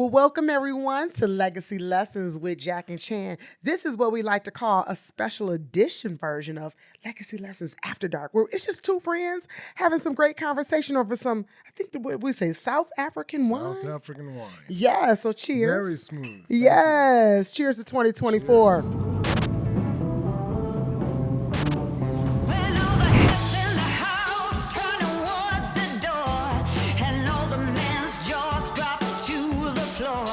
Well, welcome everyone to Legacy Lessons with Jack and Chan. This is what we like to call a special edition version of Legacy Lessons After Dark, where it's just two friends having some great conversation over some, I think what we say, South African wine. South African wine. Yeah, so cheers. Very smooth. Yes, cheers to 2024. Cheers. When all the heads in the house turn towards the door, and all the men's jaws drop to the floor,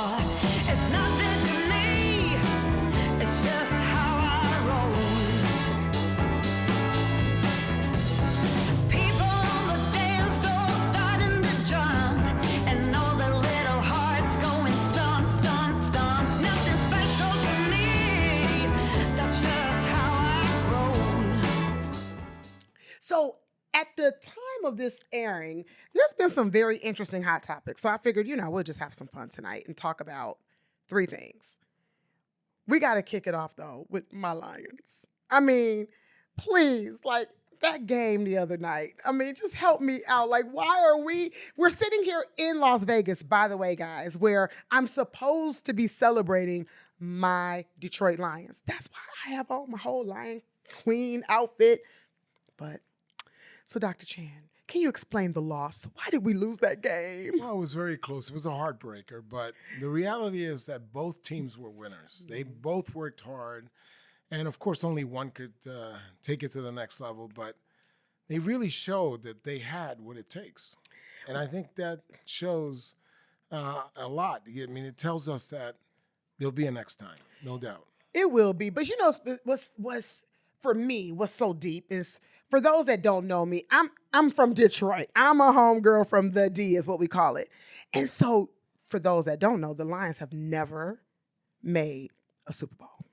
it's nothing to me, it's just how I roll. People on the dance floor starting to jump, and all their little hearts going thump, thump, thump. Nothing special to me, that's just how I roll. So at the time of this airing, there's been some very interesting hot topics. So I figured, we'll just have some fun tonight and talk about three things. We got to kick it off, though, with my Lions. I mean, please, like that game the other night. I mean, just help me out. Like, why are we're sitting here in Las Vegas, by the way, guys, where I'm supposed to be celebrating my Detroit Lions. That's why I have on my whole Lion Queen outfit. But, so Dr. Chan, can you explain the loss? Why did we lose that game? Well, it was very close. It was a heartbreaker, but the reality is that both teams were winners. They both worked hard, and of course, only one could take it to the next level, but they really showed that they had what it takes. And I think that shows a lot. I mean, it tells us that there'll be a next time, no doubt. It will be. But what's for me, what's so deep is, for those that don't know me, I'm from Detroit. I'm a homegirl from the D is what we call it. And so for those that don't know, the Lions have never made a Super Bowl.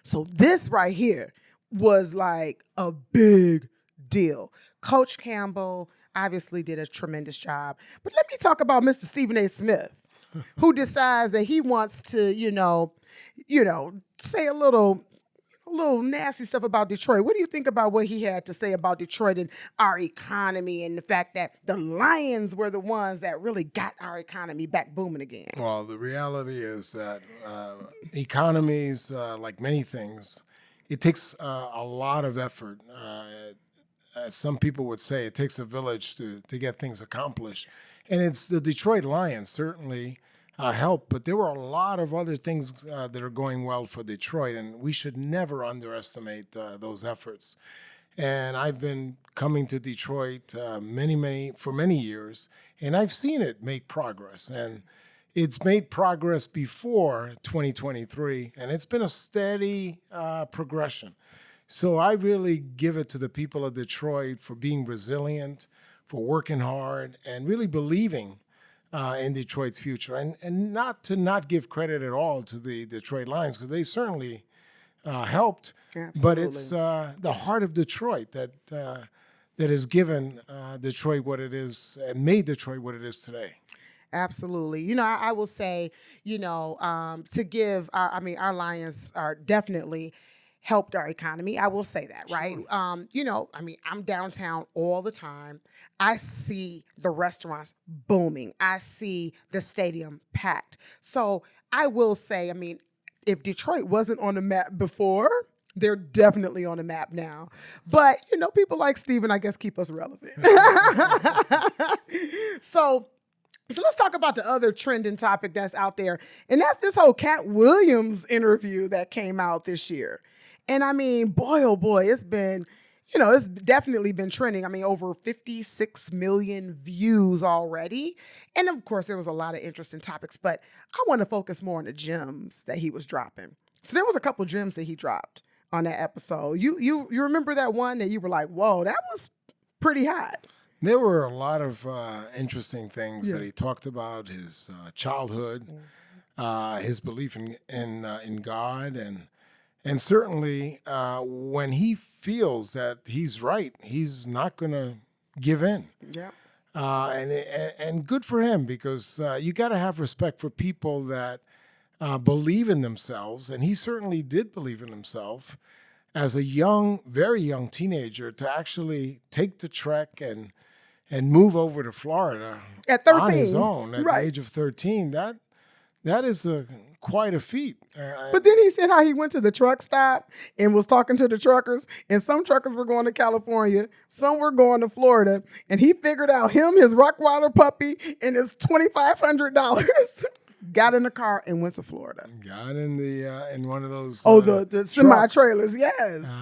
So this right here was like a big deal. Coach Campbell obviously did a tremendous job. But let me talk about Mr. Stephen A. Smith, who decides that he wants to, say a little nasty stuff about Detroit. What do you think about what he had to say about Detroit and our economy and the fact that the Lions were the ones that really got our economy back booming again? Well, the reality is that economies, like many things, it takes a lot of effort. As some people would say, it takes a village to get things accomplished. And it's the Detroit Lions certainly help, but there were a lot of other things that are going well for Detroit, and we should never underestimate those efforts. And I've been coming to Detroit for many years, and I've seen it make progress. And it's made progress before 2023, and it's been a steady progression. So I really give it to the people of Detroit for being resilient, for working hard, and really believing in Detroit's future, and not give credit at all to the Detroit Lions, because they certainly helped. Absolutely. But it's the heart of Detroit that has given Detroit what it is and made Detroit what it is today. Absolutely. I will say, to give, our Lions are definitely helped our economy. I will say that, right? Sure. I'm downtown all the time. I see the restaurants booming. I see the stadium packed. So I will say, if Detroit wasn't on the map before, they're definitely on the map now. But, people like Steven, I guess, keep us relevant. So let's talk about the other trending topic that's out there. And that's this whole Katt Williams interview that came out this year. And boy, oh boy, it's been, it's definitely been trending. Over 56 million views already. And of course, there was a lot of interesting topics, but I want to focus more on the gems that he was dropping. So there was a couple gems that he dropped on that episode. You remember that one that you were like, whoa, that was pretty hot. There were a lot of interesting things that he talked about: his childhood, his belief in God, and certainly when he feels that he's right, he's not going to give in. Yeah. And good for him, because you got to have respect for people that believe in themselves, and he certainly did believe in himself as a very young teenager, to actually take the trek and move over to Florida At 13. on his own at Right. the age of 13. That is quite a feat. But then he said how he went to the truck stop and was talking to the truckers, and some truckers were going to California, some were going to Florida, and he figured out him, his Rottweiler puppy, and his $2,500 got in the car and went to Florida. Got in the in one of those The semi trailers, yes.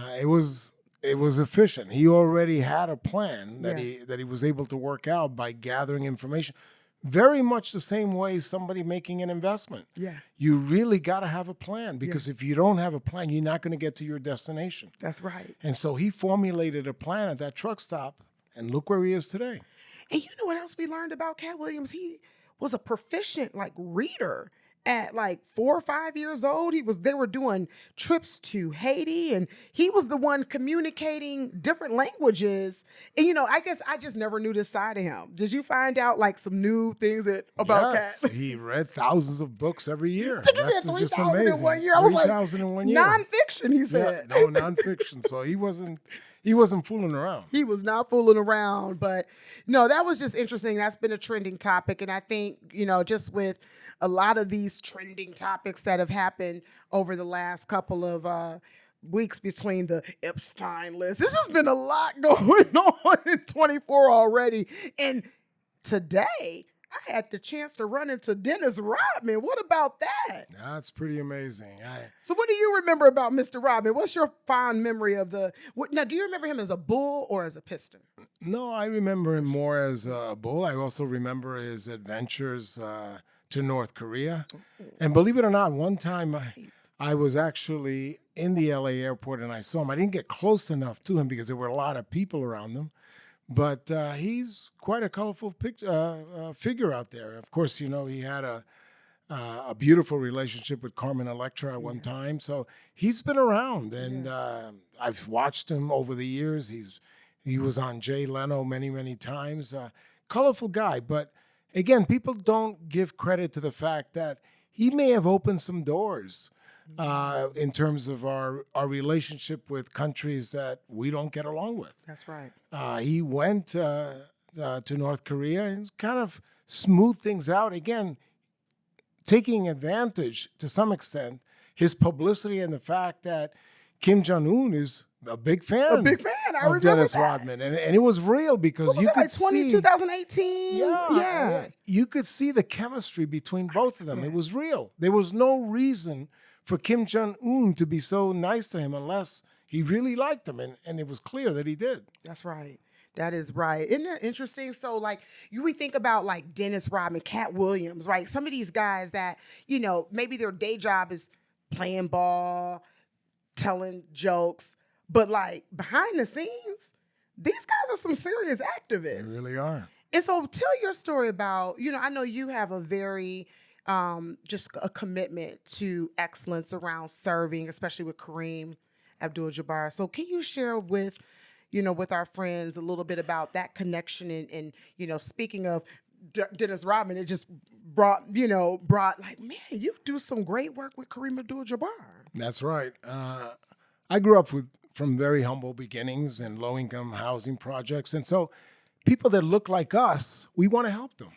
It was efficient. He already had a plan that Yeah. he was able to work out by gathering information. Very much the same way somebody making an investment. Yeah. You really got to have a plan, because if you don't have a plan, you're not going to get to your destination. That's right. And so he formulated a plan at that truck stop, and look where he is today. And you know what else we learned about Katt Williams? He was a proficient reader at 4 or 5 years old. They were doing trips to Haiti, and he was the one communicating different languages. And I guess I just never knew this side of him. Did you find out some new things about Yes, Katt? he read thousands of books every year. I think he That's said just 3,000 in amazing. 1 year. I was like, 3,000 in 1 year. nonfiction, he said. Yeah, no, nonfiction. So he wasn't fooling around. He was not fooling around. But no, that was just interesting. That's been a trending topic. And I think, just with a lot of these trending topics that have happened over the last couple of weeks between the Epstein list, there's just been a lot going on in 24 already. And today, I had the chance to run into Dennis Rodman. What about that? That's pretty amazing. So what do you remember about Mr. Rodman? What's your fond memory of now, do you remember him as a bull or as a piston? No, I remember him more as a bull. I also remember his adventures to North Korea. And believe it or not, one time I was actually in the LA airport and I saw him. I didn't get close enough to him because there were a lot of people around him. But he's quite a colorful figure out there. Of course, he had a beautiful relationship with Carmen Electra at one time. So he's been around, and I've watched him over the years. He was on Jay Leno many, many times. Colorful guy. But again, people don't give credit to the fact that he may have opened some doors in terms of our relationship with countries that we don't get along with. That's right. He went to North Korea and kind of smoothed things out. Again, taking advantage to some extent, his publicity and the fact that Kim Jong-un is a big fan. A big fan. I of remember Dennis that. Rodman. And it was real because What was you it, could see 2018? Yeah. You could see the chemistry between both of them. It was real. There was no reason for Kim Jong-un to be so nice to him unless he really liked him. And it was clear that he did. That's right. That is right. Isn't that interesting? So we think about Dennis Rodman, Katt Williams, right? Some of these guys that, maybe their day job is playing ball, telling jokes, but behind the scenes, these guys are some serious activists. They really are. And so tell your story about, I know you have a very, just a commitment to excellence around serving, especially with Kareem Abdul-Jabbar. So can you share with our friends a little bit about that connection and speaking of Dennis Rodman, it just brought man, you do some great work with Kareem Abdul-Jabbar. That's right. I grew up from very humble beginnings and low-income housing projects. And so people that look like us, we want to help them.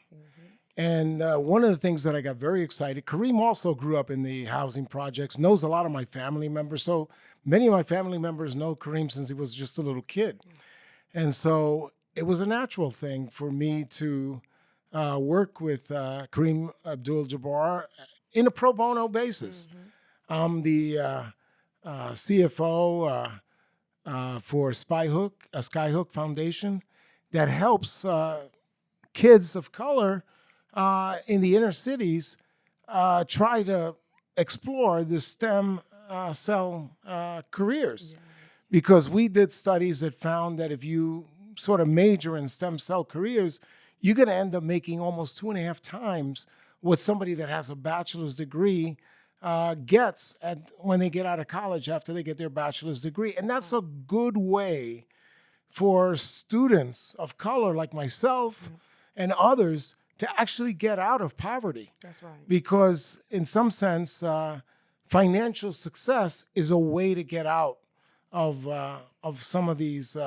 And one of the things that I got very excited, Kareem also grew up in the housing projects, knows a lot of my family members. So many of my family members know Kareem since he was just a little kid. And so it was a natural thing for me to work with Kareem Abdul-Jabbar in a pro bono basis. I'm the CFO for Skyhook Foundation that helps kids of color in the inner cities try to explore the STEM cell careers. Because we did studies that found that if you sort of major in stem cell careers, you're going to end up making almost 2.5 times what somebody that has a bachelor's degree gets when they get out of college after they get their bachelor's degree. And that's a good way for students of color like myself and others to actually get out of poverty. That's right. Because in some sense, financial success is a way to get out of some of these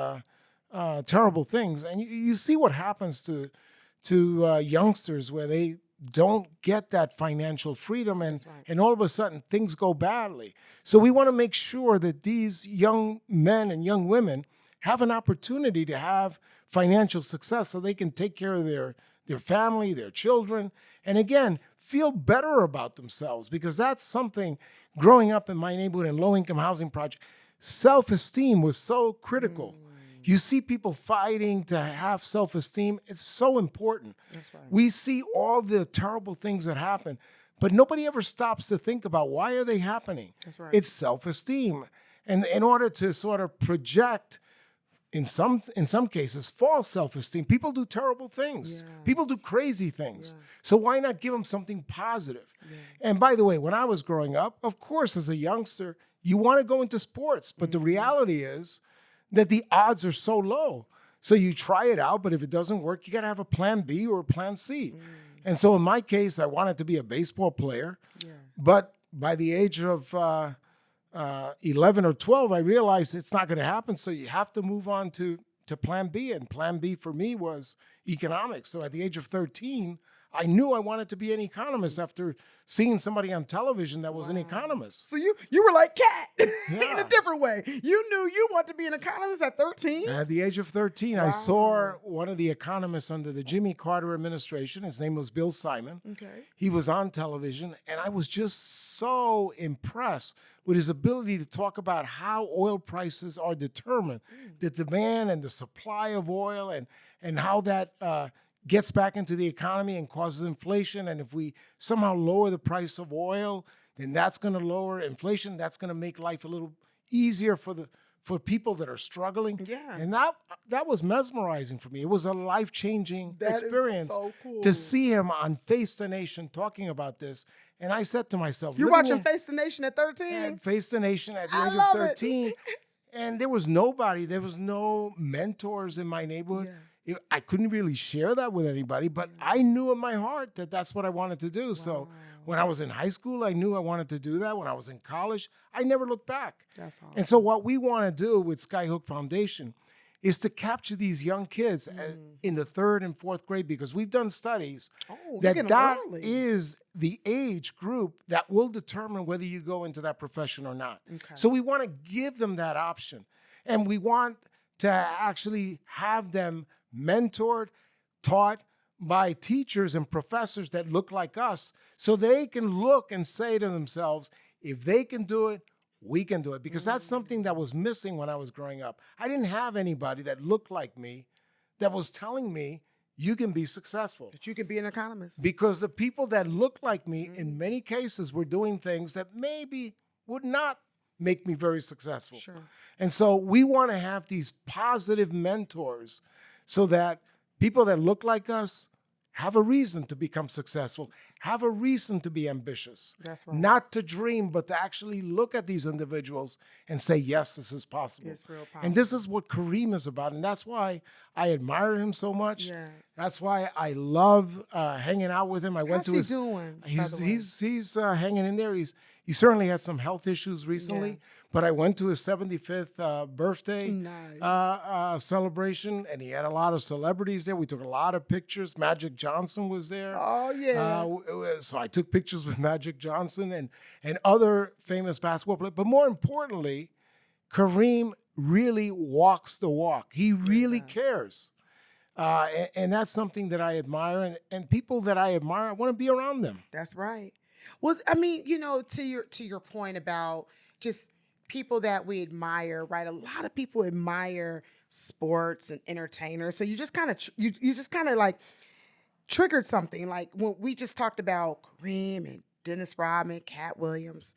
terrible things. And you see what happens to youngsters where they don't get that financial freedom, and right. and all of a sudden things go badly. So we want to make sure that these young men and young women have an opportunity to have financial success so they can take care of their family, their children, and again, feel better about themselves, because that's something growing up in my neighborhood in low-income housing project, self-esteem was so critical. You see people fighting to have self-esteem. It's so important. That's right. We see all the terrible things that happen, but nobody ever stops to think about why are they happening. That's right. It's self-esteem. And in order to sort of project, in some cases, false self-esteem, people do terrible things. Yes. People do crazy things. Yeah. So why not give them something positive? And by the way, when I was growing up, of course, as a youngster, you want to go into sports, but the reality is that the odds are so low. So you try it out, but if it doesn't work, you got to have a plan B or a plan C. And so in my case, I wanted to be a baseball player, but by the age of 11 or 12, I realized it's not going to happen. So you have to move on to plan B. And plan B for me was economics. So at the age of 13, I knew I wanted to be an economist after seeing somebody on television that was an economist. So you were like Katt in Yeah. a different way. You knew you wanted to be an economist at 13. At the age of 13, I saw one of the economists under the Jimmy Carter administration. His name was Bill Simon. Okay. He was on television, and I was just so impressed with his ability to talk about how oil prices are determined, the demand and the supply of oil, and how that gets back into the economy and causes inflation. And if we somehow lower the price of oil, then that's going to lower inflation. That's going to make life a little easier for people that are struggling. Yeah. And that was mesmerizing for me. It was a life-changing That is experience so cool. to see him on Face the Nation talking about this. And I said to myself, You're living watching in- Face the Nation at 13? and Face the Nation at the I age love of it. 13. And there was nobody, there was no mentors in my neighborhood. I couldn't really share that with anybody, but I knew in my heart that that's what I wanted to do. So when I was in high school, I knew I wanted to do that. When I was in college, I never looked back. That's awesome. And so what we want to do with Skyhook Foundation is to capture these young kids in the 3rd and 4th grade, because we've done studies you that get 'em that early. is the age group that will determine whether you go into that profession or not. Okay. So we want to give them that option, and we want to actually have them mentored, taught by teachers and professors that look like us, so they can look and say to themselves, if they can do it, we can do it. Because that's something that was missing when I was growing up. I didn't have anybody that looked like me that was telling me you can be successful. That you could be an economist. Because the people that looked like me, in many cases, were doing things that maybe would not make me very successful. Sure. And so we want to have these positive mentors so that people that look like us have a reason to become successful, have a reason to be ambitious. That's right. Not to dream, but to actually look at these individuals and say, yes, this is possible. It's real And this is what Kareem is about. And that's why I admire him so much. Yes. That's why I love hanging out with him. I went How's to he his. doing, by He's the way? he's hanging in there. He certainly had some health issues recently, but I went to his 75th birthday Nice. celebration, and he had a lot of celebrities there. We took a lot of pictures. Magic Johnson was there. Oh, yeah. So I took pictures with Magic Johnson and other famous basketball players. But more importantly, Kareem really walks the walk. He really cares. And that's something that I admire. And people that I admire, I want to be around them. That's right. Well, I mean, to your point about just people that we admire, right? A lot of people admire sports and entertainers. So you just kind of you just kind of like triggered something. Like when we just talked about Kareem and Dennis Rodman, Katt Williams.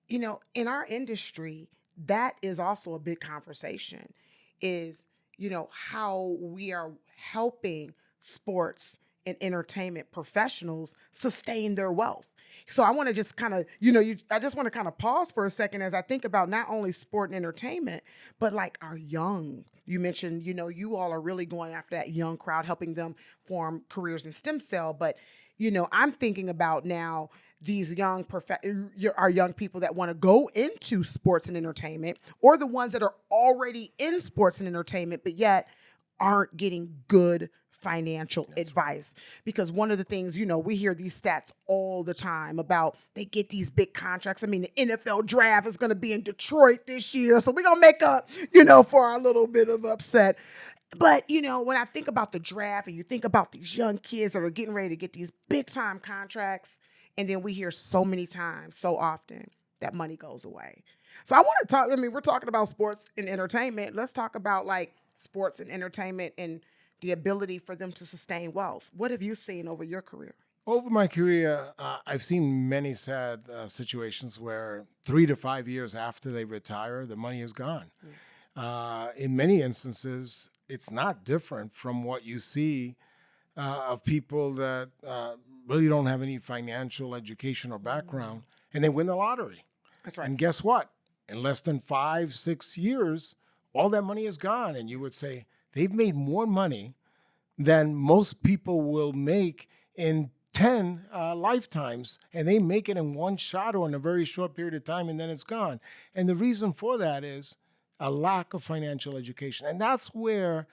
In our industry, that is also a big conversation. Is how we are helping sports and entertainment professionals sustain their wealth. So I want to just kind of, I just want to kind of pause for a second as I think about not only sport and entertainment, but like our young. You mentioned, you all are really going after that young crowd, helping them form careers in stem cell. But, I'm thinking about now these our young people that want to go into sports and entertainment, or the ones that are already in sports and entertainment, but yet aren't getting good financial advice. Because one of the things, you know, we hear these stats all the time about they get these big contracts. I mean, the NFL draft is going to be in Detroit this year. So we're going to make up, you know, for our little bit of upset. But, you know, when I think about the draft and you think about these young kids that are getting ready to get these big time contracts, and then we hear so many times, so often, that money goes away. So I want to talk, I mean, we're talking about sports and entertainment. Let's talk about like sports and entertainment and the ability for them to sustain wealth. What have you seen over your career? Over my career, I've seen many sad situations where 3 to 5 years after they retire, the money is gone. In many instances, it's not different from what you see of people that really don't have any financial education or background, and they win the lottery. That's right. And guess what? In less than 5, 6 years, all that money is gone. And you would say they've made more money than most people will make in 10 lifetimes, and they make it in one shot or in a very short period of time, and then it's gone. And the reason for that is a lack of financial education. And that's where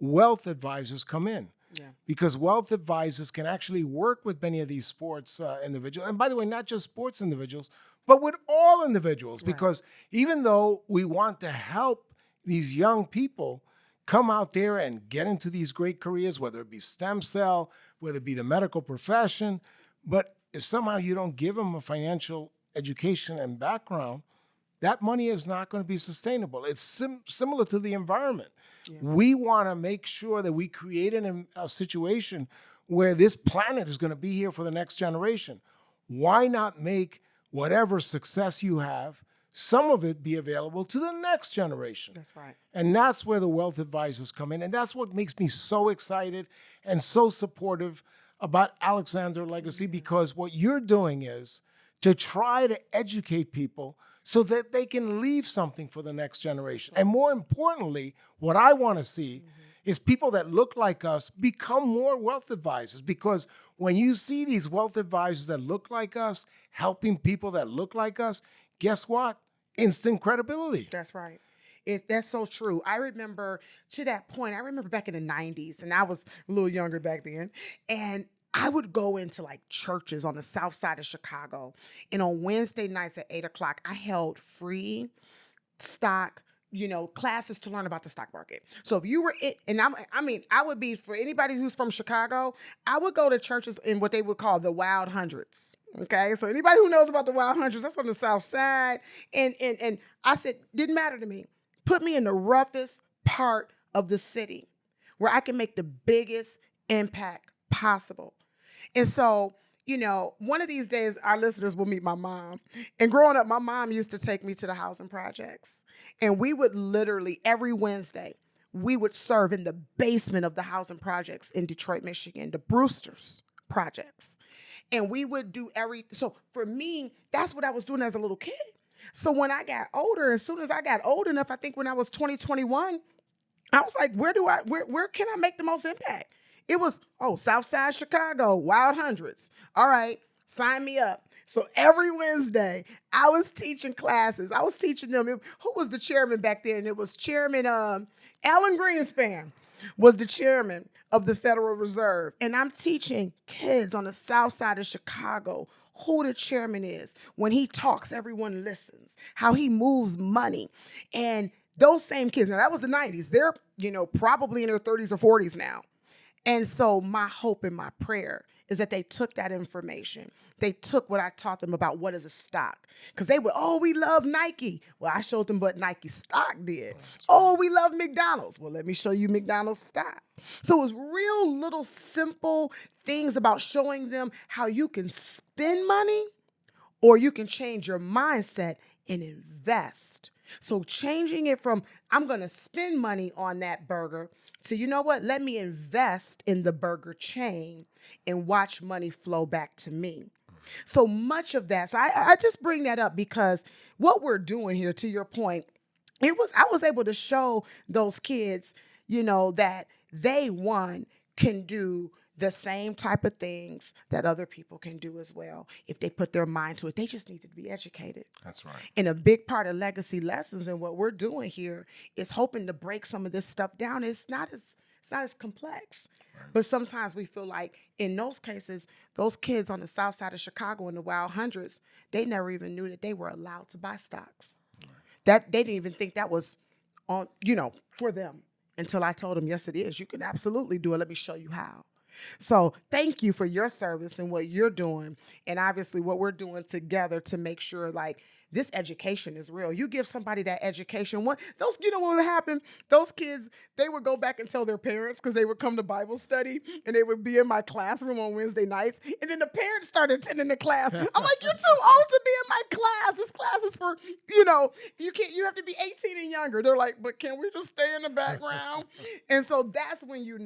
wealth advisors come in. Yeah. Because wealth advisors can actually work with many of these sports individuals. And by the way, not just sports individuals, but with all individuals. Right. Because even though we want to help these young people come out there and get into these great careers, whether it be stem cell, whether it be the medical profession, but if somehow you don't give them a financial education and background, that money is not going to be sustainable. It's similar to the environment. Yeah. We want to make sure that we create a situation where this planet is going to be here for the next generation. Why not make whatever success you have, some of it be available to the next generation? That's right. And that's where the wealth advisors come in. And that's what makes me so excited and so supportive about Alexander Legacy, because what you're doing is to try to educate people so that they can leave something for the next generation. And more importantly, what I want to see is people that look like us become more wealth advisors. Because when you see these wealth advisors that look like us, helping people that look like us, guess what? Instant credibility. That's right. That's so true. I remember, to that point, I remember back in the 90s, and I was a little younger back then, and I would go into like churches on the south side of Chicago. And on Wednesday nights at 8 o'clock, I held free stock, you know, classes to learn about the stock market. So if you were it, and I would be, for anybody who's from Chicago, I would go to churches in what they would call the Wild Hundreds. Okay. So anybody who knows about the Wild Hundreds, that's on the south side. And I said, didn't matter to me. Put me in the roughest part of the city where I can make the biggest impact possible. And so, you know, one of these days, our listeners will meet my mom. And growing up, my mom used to take me to the housing projects. And we would literally, every Wednesday, we would serve in the basement of the housing projects in Detroit, Michigan, the Brewster's projects. And we would do everything. So for me, that's what I was doing as a little kid. So when I got older, as soon as I got old enough, I think when I was 21, I was like, where can I make the most impact? It was, Southside Chicago, Wild Hundreds. All right, sign me up. So every Wednesday, I was teaching classes. I was teaching them. Who was the chairman back then? It was Chairman Alan Greenspan was the chairman of the Federal Reserve. And I'm teaching kids on the south side of Chicago who the chairman is. When he talks, everyone listens, how he moves money. And those same kids, now that was the 90s. They're, you know, probably in their 30s or 40s now. And so my hope and my prayer is that they took that information. They took what I taught them about what is a stock. Because they were, we love Nike. Well, I showed them what Nike stock did. We love McDonald's. Well, let me show you McDonald's stock. So it was real little simple things about showing them how you can spend money or you can change your mindset and invest. So changing it from, I'm going to spend money on that burger, to, you know what, let me invest in the burger chain and watch money flow back to me. So much of that, so I just bring that up because what we're doing here, to your point, I was able to show those kids, you know, that they, one, can do the same type of things that other people can do as well if they put their mind to it. They just need to be educated. That's right. And a big part of legacy lessons and what we're doing here is hoping to break some of this stuff down. It's not as It's not as complex. But sometimes we feel like in those cases, those kids on the south side of Chicago in the wild hundreds, they never even knew that they were allowed to buy stocks. That they didn't even think that was on, for them until I told them, yes, it is. You can absolutely do it. Let me show you how. So thank you for your service and what you're doing. And obviously what we're doing together to make sure like this education is real. You give somebody that education. What would happen? Those kids, they would go back and tell their parents because they would come to Bible study and they would be in my classroom on Wednesday nights. And then the parents started attending the class. I'm like, you're too old to be in my class. This class is for, you have to be 18 and younger. They're like, but can we just stay in the background? And so that's when you're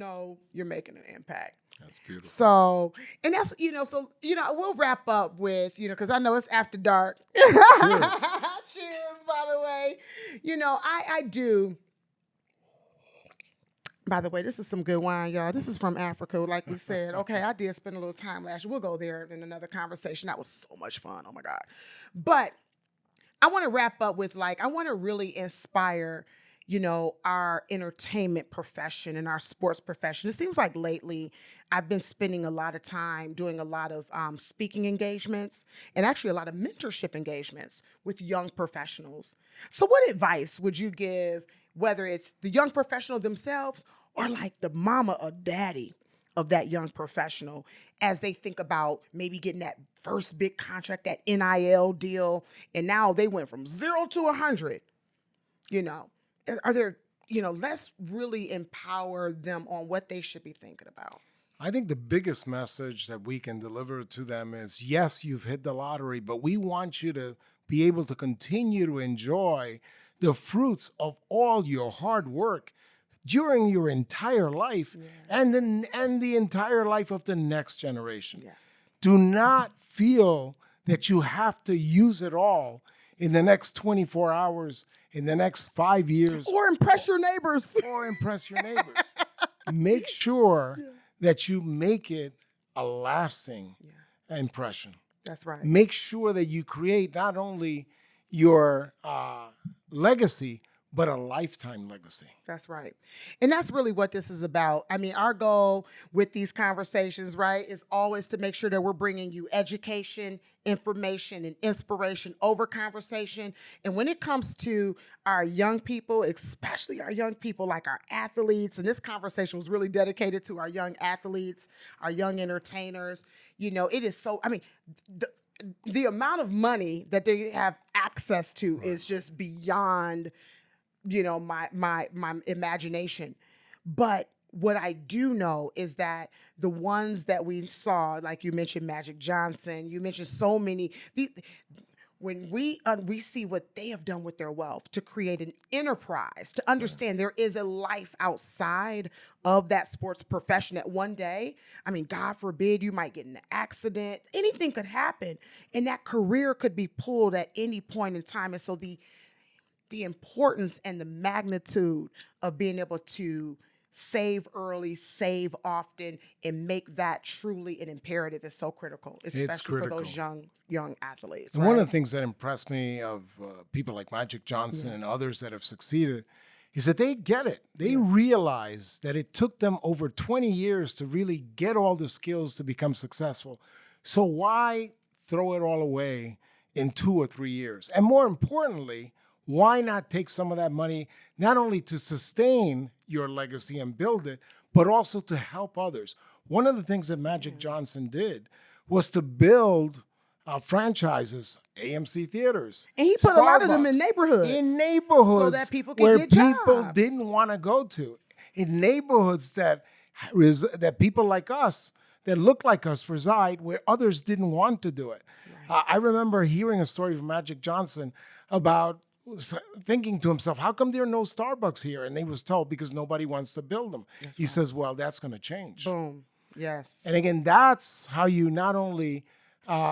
making an impact. That's beautiful. So, and that's, we'll wrap up with, because I know it's after dark. Cheers. Cheers, by the way. I do. By the way, this is some good wine, y'all. This is from Africa, like we said. Okay, I did spend a little time last year. We'll go there in another conversation. That was so much fun. Oh, my God. But I want to wrap up with, I want to really inspire our entertainment profession and our sports profession. It seems like lately I've been spending a lot of time doing a lot of speaking engagements and actually a lot of mentorship engagements with young professionals. So what advice would you give, whether it's the young professional themselves or like the mama or daddy of that young professional as they think about maybe getting that first big contract, that NIL deal, and now they went from 0 to 100, Are there, let's really empower them on what they should be thinking about. I think the biggest message that we can deliver to them is, yes, you've hit the lottery, but we want you to be able to continue to enjoy the fruits of all your hard work during your entire life and the entire life of the next generation. Yes. Do not feel that you have to use it all in the next 24 hours, in the next 5 years. Or impress your neighbors. Make sure that you make it a lasting impression. That's right. Make sure that you create not only your legacy, but a lifetime legacy. That's right. And that's really what this is about. I mean, our goal with these conversations, right, is always to make sure that we're bringing you education, information, and inspiration over conversation. And when it comes to our young people, especially our young people like our athletes, and this conversation was really dedicated to our young athletes, our young entertainers, it is so, the amount of money that they have access to is just beyond my imagination. But what I do know is that the ones that we saw, like you mentioned Magic Johnson, you mentioned so many, when we see what they have done with their wealth to create an enterprise, to understand there is a life outside of that sports profession, that one day, God forbid, you might get in an accident, anything could happen, and that career could be pulled at any point in time. And so the importance and the magnitude of being able to save early, save often, and make that truly an imperative is so critical, especially for those young athletes. And one of the things that impressed me of people like Magic Johnson and others that have succeeded is that they get it. They realize that it took them over 20 years to really get all the skills to become successful. So why throw it all away in 2 or 3 years? And more importantly, why not take some of that money not only to sustain your legacy and build it, but also to help others? One of the things that Magic Johnson did was to build franchises, AMC theaters. And he put a lot of them in neighborhoods. So that people can get jobs. Didn't want to go to. In neighborhoods that people like us, that look like us, reside, where others didn't want to do it. Right. I remember hearing a story from Magic Johnson about thinking to himself, how come there are no Starbucks here? And he was told, because nobody wants to build them. He says, well, that's going to change. Boom. Yes. And again, that's how you not only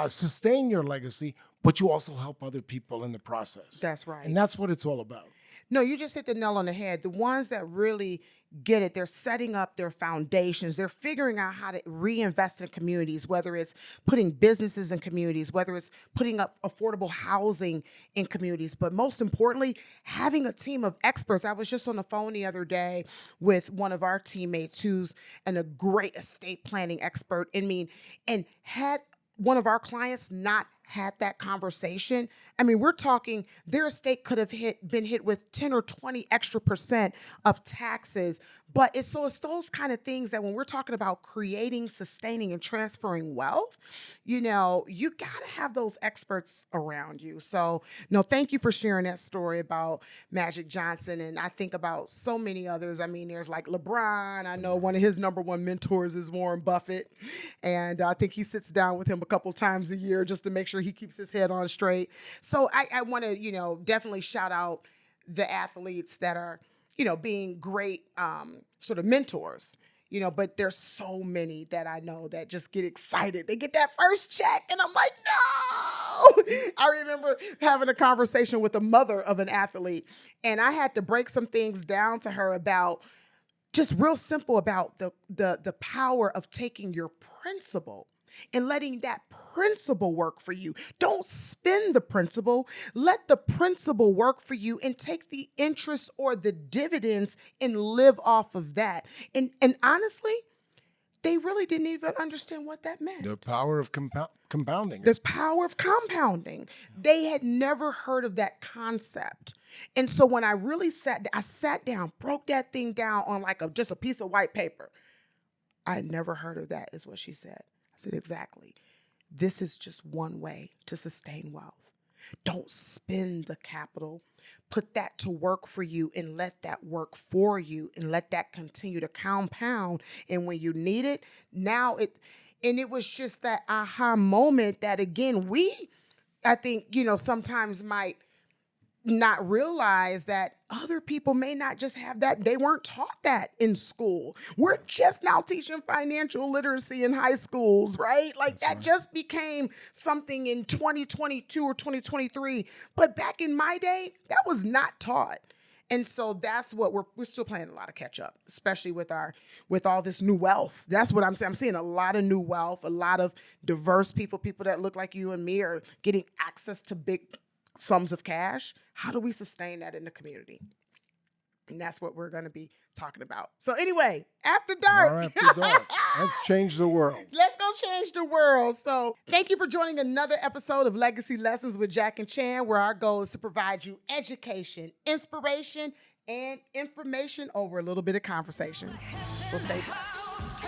sustain your legacy, but you also help other people in the process. That's right. And that's what it's all about. No, you just hit the nail on the head. The ones that really get it, they're setting up their foundations. They're figuring out how to reinvest in communities, whether it's putting businesses in communities, whether it's putting up affordable housing in communities. But most importantly, having a team of experts. I was just on the phone the other day with one of our teammates who's a great estate planning expert. And had one of our clients not had that conversation, I mean, we're talking their estate could have been hit with 10 or 20 extra percent of taxes. But it's those kind of things that when we're talking about creating, sustaining, and transferring wealth, you got to have those experts around you. So, no, thank you for sharing that story about Magic Johnson. And I think about so many others. I mean, there's like LeBron. I know one of his number one mentors is Warren Buffett. And I think he sits down with him a couple times a year just to make sure he keeps his head on straight. So I want to, definitely shout out the athletes that are, being great sort of mentors, but there's so many that I know that just get excited. They get that first check and I'm like, no. I remember having a conversation with the mother of an athlete and I had to break some things down to her about just real simple about the power of taking your principal and letting that principle work for you. Don't spend the principal. Let the principal work for you and take the interest or the dividends and live off of that. And honestly, they really didn't even understand what that meant. The power of compounding. The power of compounding. They had never heard of that concept. And so when I really sat down, broke that thing down on like just a piece of white paper. I had never heard of that, is what she said. I said, exactly. This is just one way to sustain wealth. Don't spend the capital. Put that to work for you and let that work for you and let that continue to compound. And when you need it, it was just that aha moment that, again, I think, sometimes might not realize that other people may not just have that. They weren't taught that in school. We're just now teaching financial literacy in high schools, right? Like that's that right. Just became something in 2022 or 2023. But back in my day, that was not taught. And so that's what we're still playing a lot of catch up, especially with all this new wealth. That's what I'm saying. I'm seeing a lot of new wealth, a lot of diverse people that look like you and me are getting access to big sums of cash. How do we sustain that in the community? And that's what we're going to be talking about. So anyway, after dark. All right, after dark. Let's change the world. Let's go change the world. So thank you for joining another episode of Legacy Lessons with Jack and Chan, where our goal is to provide you education, inspiration, and information over a little bit of conversation. So stay blessed.